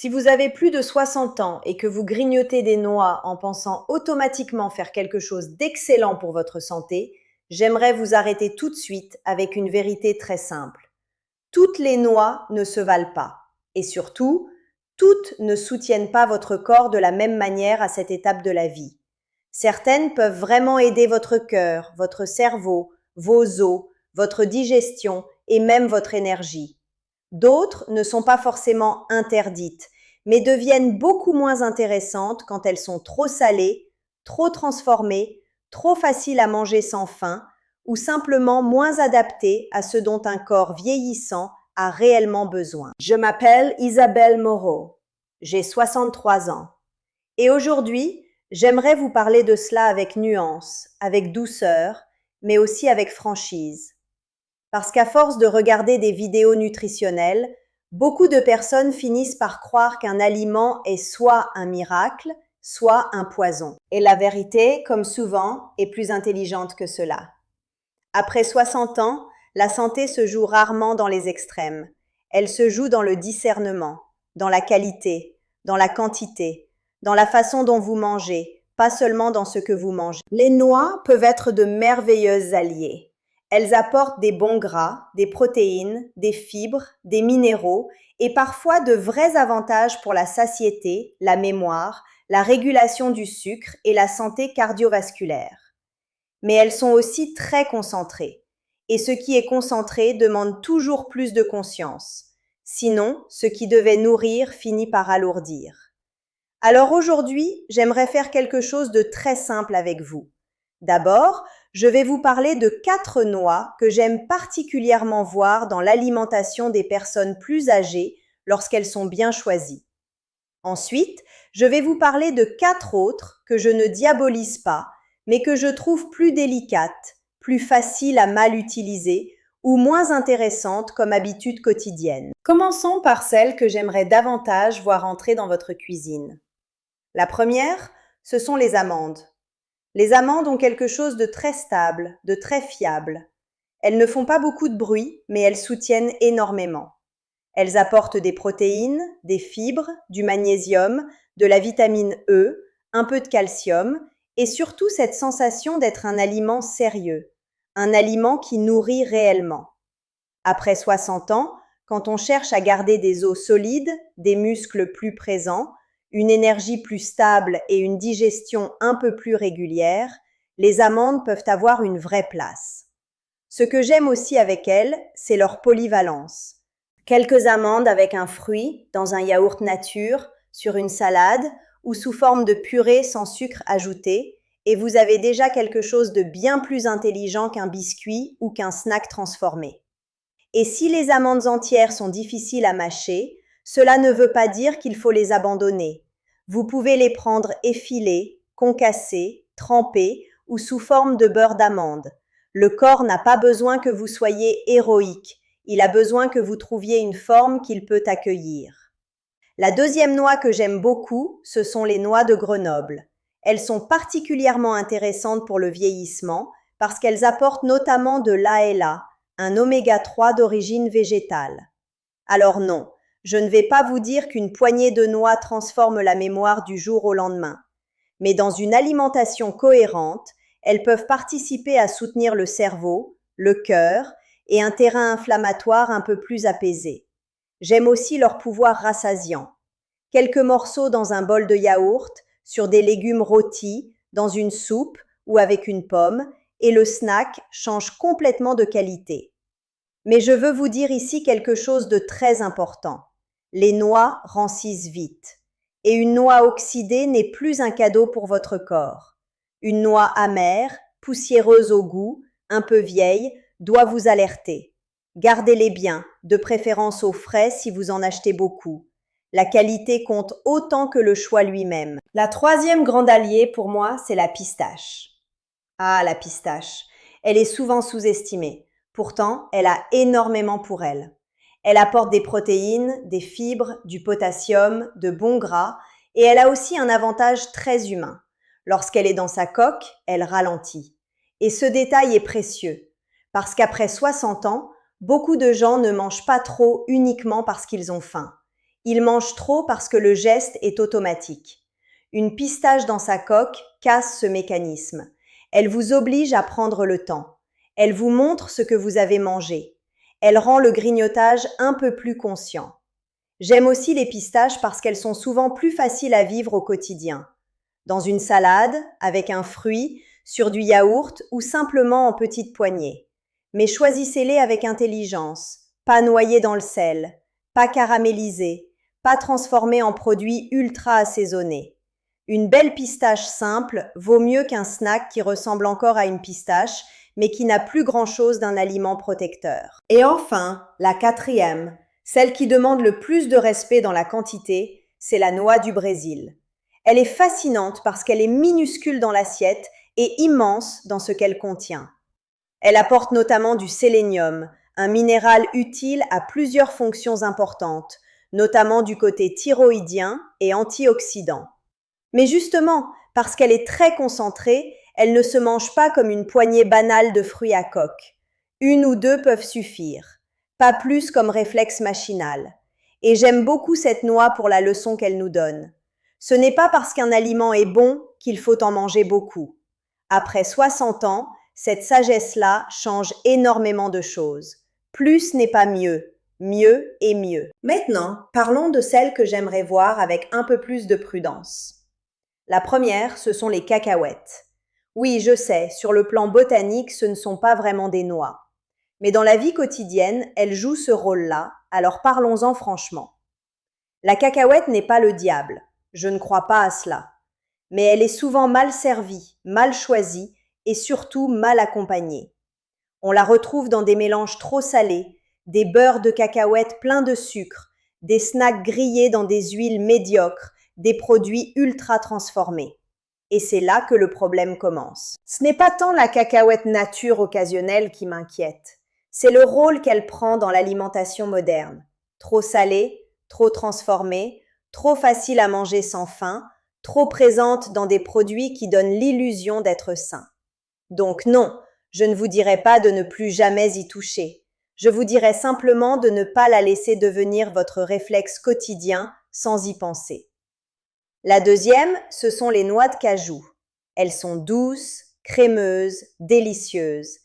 Si vous avez plus de 60 ans et que vous grignotez des noix en pensant automatiquement faire quelque chose d'excellent pour votre santé, j'aimerais vous arrêter tout de suite avec une vérité très simple. Toutes les noix ne se valent pas. Et surtout, toutes ne soutiennent pas votre corps de la même manière à cette étape de la vie. Certaines peuvent vraiment aider votre cœur, votre cerveau, vos os, votre digestion et même votre énergie. D'autres ne sont pas forcément interdites, mais deviennent beaucoup moins intéressantes quand elles sont trop salées, trop transformées, trop faciles à manger sans faim ou simplement moins adaptées à ce dont un corps vieillissant a réellement besoin. Je m'appelle Isabelle Moreau, j'ai 63 ans et aujourd'hui, j'aimerais vous parler de cela avec nuance, avec douceur, mais aussi avec franchise. Parce qu'à force de regarder des vidéos nutritionnelles, beaucoup de personnes finissent par croire qu'un aliment est soit un miracle, soit un poison. Et la vérité, comme souvent, est plus intelligente que cela. Après 60 ans, la santé se joue rarement dans les extrêmes. Elle se joue dans le discernement, dans la qualité, dans la quantité, dans la façon dont vous mangez, pas seulement dans ce que vous mangez. Les noix peuvent être de merveilleuses alliées. Elles apportent des bons gras, des protéines, des fibres, des minéraux et parfois de vrais avantages pour la satiété, la mémoire, la régulation du sucre et la santé cardiovasculaire. Mais elles sont aussi très concentrées. Et ce qui est concentré demande toujours plus de conscience. Sinon, ce qui devait nourrir finit par alourdir. Alors aujourd'hui, j'aimerais faire quelque chose de très simple avec vous. D'abord, je vais vous parler de 4 noix que j'aime particulièrement voir dans l'alimentation des personnes plus âgées lorsqu'elles sont bien choisies. Ensuite, je vais vous parler de 4 autres que je ne diabolise pas, mais que je trouve plus délicates, plus faciles à mal utiliser ou moins intéressantes comme habitude quotidienne. Commençons par celles que j'aimerais davantage voir entrer dans votre cuisine. La première, ce sont les amandes. Les amandes ont quelque chose de très stable, de très fiable. Elles ne font pas beaucoup de bruit, mais elles soutiennent énormément. Elles apportent des protéines, des fibres, du magnésium, de la vitamine E, un peu de calcium, et surtout cette sensation d'être un aliment sérieux, un aliment qui nourrit réellement. Après 60 ans, quand on cherche à garder des os solides, des muscles plus présents, une énergie plus stable et une digestion un peu plus régulière, les amandes peuvent avoir une vraie place. Ce que j'aime aussi avec elles, c'est leur polyvalence. Quelques amandes avec un fruit, dans un yaourt nature, sur une salade ou sous forme de purée sans sucre ajouté, et vous avez déjà quelque chose de bien plus intelligent qu'un biscuit ou qu'un snack transformé. Et si les amandes entières sont difficiles à mâcher, cela ne veut pas dire qu'il faut les abandonner. Vous pouvez les prendre effilées, concassées, trempées ou sous forme de beurre d'amande. Le corps n'a pas besoin que vous soyez héroïque, il a besoin que vous trouviez une forme qu'il peut accueillir. La deuxième noix que j'aime beaucoup, ce sont les noix de Grenoble. Elles sont particulièrement intéressantes pour le vieillissement parce qu'elles apportent notamment de l'ALA, un oméga 3 d'origine végétale. Alors non, je ne vais pas vous dire qu'une poignée de noix transforme la mémoire du jour au lendemain. Mais dans une alimentation cohérente, elles peuvent participer à soutenir le cerveau, le cœur et un terrain inflammatoire un peu plus apaisé. J'aime aussi leur pouvoir rassasiant. Quelques morceaux dans un bol de yaourt, sur des légumes rôtis, dans une soupe ou avec une pomme, et le snack change complètement de qualité. Mais je veux vous dire ici quelque chose de très important. Les noix rancissent vite. Et une noix oxydée n'est plus un cadeau pour votre corps. Une noix amère, poussiéreuse au goût, un peu vieille, doit vous alerter. Gardez-les bien, de préférence au frais si vous en achetez beaucoup. La qualité compte autant que le choix lui-même. La troisième grande alliée pour moi, c'est la pistache. Ah, la pistache. Elle est souvent sous-estimée. Pourtant, elle a énormément pour elle. Elle apporte des protéines, des fibres, du potassium, de bons gras, et elle a aussi un avantage très humain. Lorsqu'elle est dans sa coque, elle ralentit. Et ce détail est précieux, parce qu'après 60 ans, beaucoup de gens ne mangent pas trop uniquement parce qu'ils ont faim. Il mange trop parce que le geste est automatique. Une pistache dans sa coque casse ce mécanisme. Elle vous oblige à prendre le temps. Elle vous montre ce que vous avez mangé. Elle rend le grignotage un peu plus conscient. J'aime aussi les pistaches parce qu'elles sont souvent plus faciles à vivre au quotidien. Dans une salade, avec un fruit, sur du yaourt ou simplement en petites poignées. Mais choisissez-les avec intelligence, pas noyées dans le sel, pas caramélisées, pas transformées en produits ultra assaisonnés. Une belle pistache simple vaut mieux qu'un snack qui ressemble encore à une pistache, mais qui n'a plus grand-chose d'un aliment protecteur. Et enfin, la quatrième, celle qui demande le plus de respect dans la quantité, c'est la noix du Brésil. Elle est fascinante parce qu'elle est minuscule dans l'assiette et immense dans ce qu'elle contient. Elle apporte notamment du sélénium, un minéral utile à plusieurs fonctions importantes, notamment du côté thyroïdien et antioxydant. Mais justement, parce qu'elle est très concentrée, elle ne se mange pas comme une poignée banale de fruits à coque. Une ou deux peuvent suffire, pas plus comme réflexe machinal. Et j'aime beaucoup cette noix pour la leçon qu'elle nous donne. Ce n'est pas parce qu'un aliment est bon qu'il faut en manger beaucoup. Après 60 ans, cette sagesse-là change énormément de choses. Plus n'est pas mieux, mieux est mieux. Maintenant, parlons de celles que j'aimerais voir avec un peu plus de prudence. La première, ce sont les cacahuètes. Oui, je sais, sur le plan botanique, ce ne sont pas vraiment des noix. Mais dans la vie quotidienne, elles jouent ce rôle-là, alors parlons-en franchement. La cacahuète n'est pas le diable, je ne crois pas à cela. Mais elle est souvent mal servie, mal choisie et surtout mal accompagnée. On la retrouve dans des mélanges trop salés, des beurres de cacahuètes pleins de sucre, des snacks grillés dans des huiles médiocres, des produits ultra transformés. Et c'est là que le problème commence. Ce n'est pas tant la cacahuète nature occasionnelle qui m'inquiète, c'est le rôle qu'elle prend dans l'alimentation moderne. Trop salée, trop transformée, trop facile à manger sans faim, trop présente dans des produits qui donnent l'illusion d'être sains. Donc non, je ne vous dirai pas de ne plus jamais y toucher. Je vous dirai simplement de ne pas la laisser devenir votre réflexe quotidien sans y penser. La deuxième, ce sont les noix de cajou. Elles sont douces, crémeuses, délicieuses.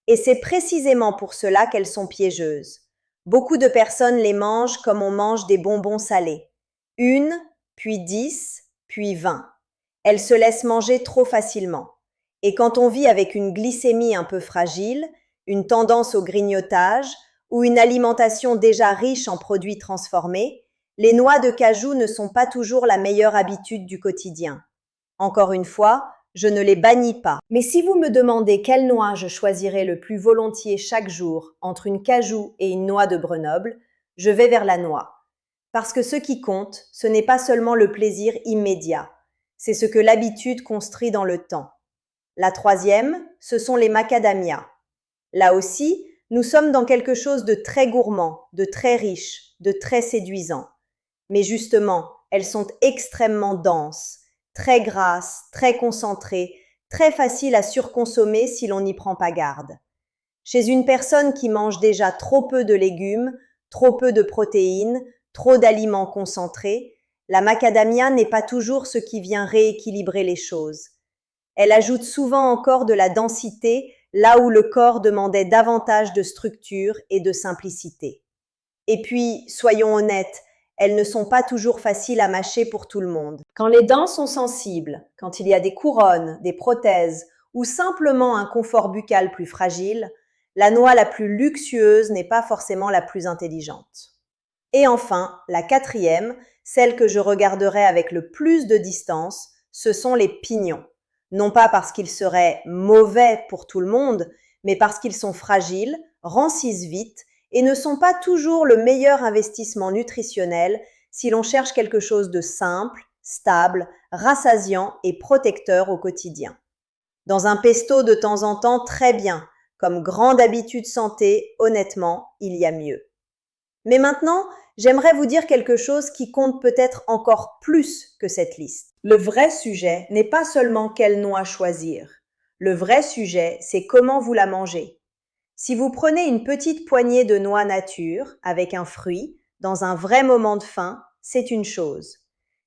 Et c'est précisément pour cela qu'elles sont piégeuses. Beaucoup de personnes les mangent comme on mange des bonbons salés. 1, puis 10, puis 20. Elles se laissent manger trop facilement. Et quand on vit avec une glycémie un peu fragile, une tendance au grignotage ou une alimentation déjà riche en produits transformés, les noix de cajou ne sont pas toujours la meilleure habitude du quotidien. Encore une fois, je ne les bannis pas. Mais si vous me demandez quelle noix je choisirais le plus volontiers chaque jour entre une cajou et une noix de Grenoble, je vais vers la noix. Parce que ce qui compte, ce n'est pas seulement le plaisir immédiat, c'est ce que l'habitude construit dans le temps. La troisième, ce sont les macadamias. Là aussi, nous sommes dans quelque chose de très gourmand, de très riche, de très séduisant. Mais justement, elles sont extrêmement denses, très grasses, très concentrées, très faciles à surconsommer si l'on n'y prend pas garde. Chez une personne qui mange déjà trop peu de légumes, trop peu de protéines, trop d'aliments concentrés, la macadamia n'est pas toujours ce qui vient rééquilibrer les choses. Elle ajoute souvent encore de la densité là où le corps demandait davantage de structure et de simplicité. Et puis, soyons honnêtes, elles ne sont pas toujours faciles à mâcher pour tout le monde. Quand les dents sont sensibles, quand il y a des couronnes, des prothèses ou simplement un confort buccal plus fragile, la noix la plus luxueuse n'est pas forcément la plus intelligente. Et enfin, la quatrième, celle que je regarderai avec le plus de distance, ce sont les pignons. Non pas parce qu'ils seraient mauvais pour tout le monde, mais parce qu'ils sont fragiles, rancissent vite et ne sont pas toujours le meilleur investissement nutritionnel si l'on cherche quelque chose de simple, stable, rassasiant et protecteur au quotidien. Dans un pesto de temps en temps, très bien. Comme grande habitude santé, honnêtement, il y a mieux. Mais maintenant, j'aimerais vous dire quelque chose qui compte peut-être encore plus que cette liste. Le vrai sujet n'est pas seulement quelle noix choisir. Le vrai sujet, c'est comment vous la mangez. Si vous prenez une petite poignée de noix nature avec un fruit, dans un vrai moment de faim, c'est une chose.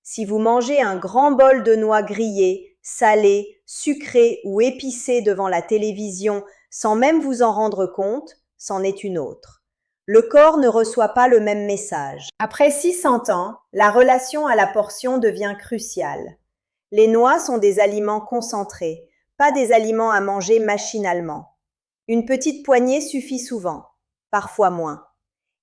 Si vous mangez un grand bol de noix grillées, salées, sucrées ou épicées devant la télévision sans même vous en rendre compte, c'en est une autre. Le corps ne reçoit pas le même message. Après 600 ans, la relation à la portion devient cruciale. Les noix sont des aliments concentrés, pas des aliments à manger machinalement. Une petite poignée suffit souvent, parfois moins.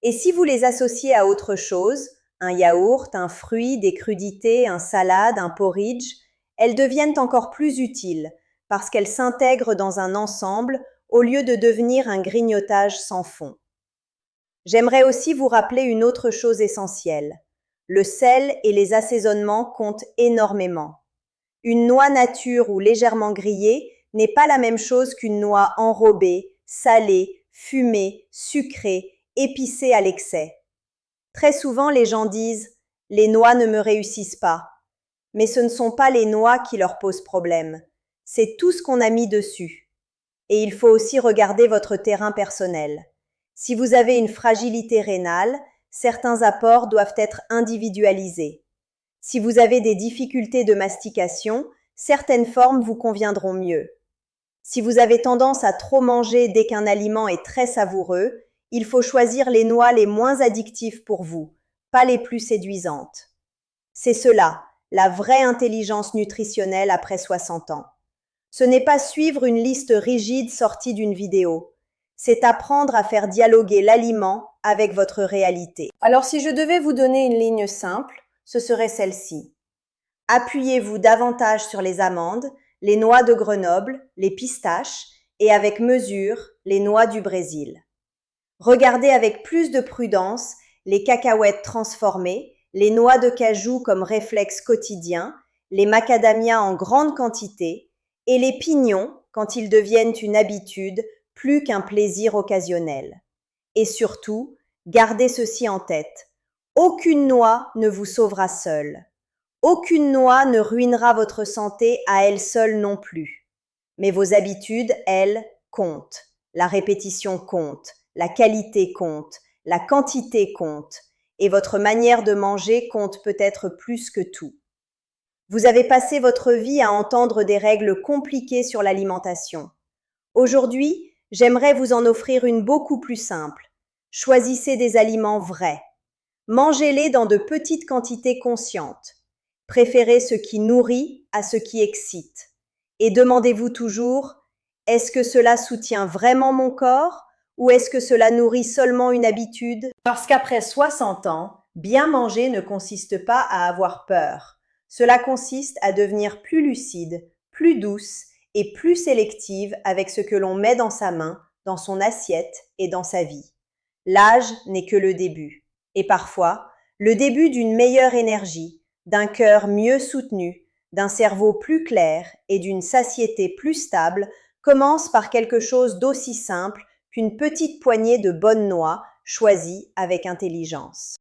Et si vous les associez à autre chose, un yaourt, un fruit, des crudités, un salade, un porridge, elles deviennent encore plus utiles parce qu'elles s'intègrent dans un ensemble au lieu de devenir un grignotage sans fond. J'aimerais aussi vous rappeler une autre chose essentielle. Le sel et les assaisonnements comptent énormément. Une noix nature ou légèrement grillée n'est pas la même chose qu'une noix enrobée, salée, fumée, sucrée, épicée à l'excès. Très souvent, les gens disent « les noix ne me réussissent pas ». Mais ce ne sont pas les noix qui leur posent problème, c'est tout ce qu'on a mis dessus. Et il faut aussi regarder votre terrain personnel. Si vous avez une fragilité rénale, certains apports doivent être individualisés. Si vous avez des difficultés de mastication, certaines formes vous conviendront mieux. Si vous avez tendance à trop manger dès qu'un aliment est très savoureux, il faut choisir les noix les moins addictives pour vous, pas les plus séduisantes. C'est cela, la vraie intelligence nutritionnelle après 60 ans. Ce n'est pas suivre une liste rigide sortie d'une vidéo. C'est apprendre à faire dialoguer l'aliment avec votre réalité. Alors si je devais vous donner une ligne simple, ce serait celle-ci. Appuyez-vous davantage sur les amandes, les noix de Grenoble, les pistaches et avec mesure les noix du Brésil. Regardez avec plus de prudence les cacahuètes transformées, les noix de cajou comme réflexe quotidien, les macadamias en grande quantité et les pignons quand ils deviennent une habitude plus qu'un plaisir occasionnel. Et surtout, gardez ceci en tête. Aucune noix ne vous sauvera seule. Aucune noix ne ruinera votre santé à elle seule non plus. Mais vos habitudes, elles, comptent. La répétition compte, la qualité compte, la quantité compte, et votre manière de manger compte peut-être plus que tout. Vous avez passé votre vie à entendre des règles compliquées sur l'alimentation. Aujourd'hui, j'aimerais vous en offrir une beaucoup plus simple. Choisissez des aliments vrais. Mangez-les dans de petites quantités conscientes. Préférez ce qui nourrit à ce qui excite. Et demandez-vous toujours, est-ce que cela soutient vraiment mon corps ou est-ce que cela nourrit seulement une habitude? Parce qu'après 60 ans, bien manger ne consiste pas à avoir peur. Cela consiste à devenir plus lucide, plus douce et plus sélective avec ce que l'on met dans sa main, dans son assiette et dans sa vie. L'âge n'est que le début. Et parfois, le début d'une meilleure énergie, d'un cœur mieux soutenu, d'un cerveau plus clair et d'une satiété plus stable commence par quelque chose d'aussi simple qu'une petite poignée de bonnes noix choisies avec intelligence.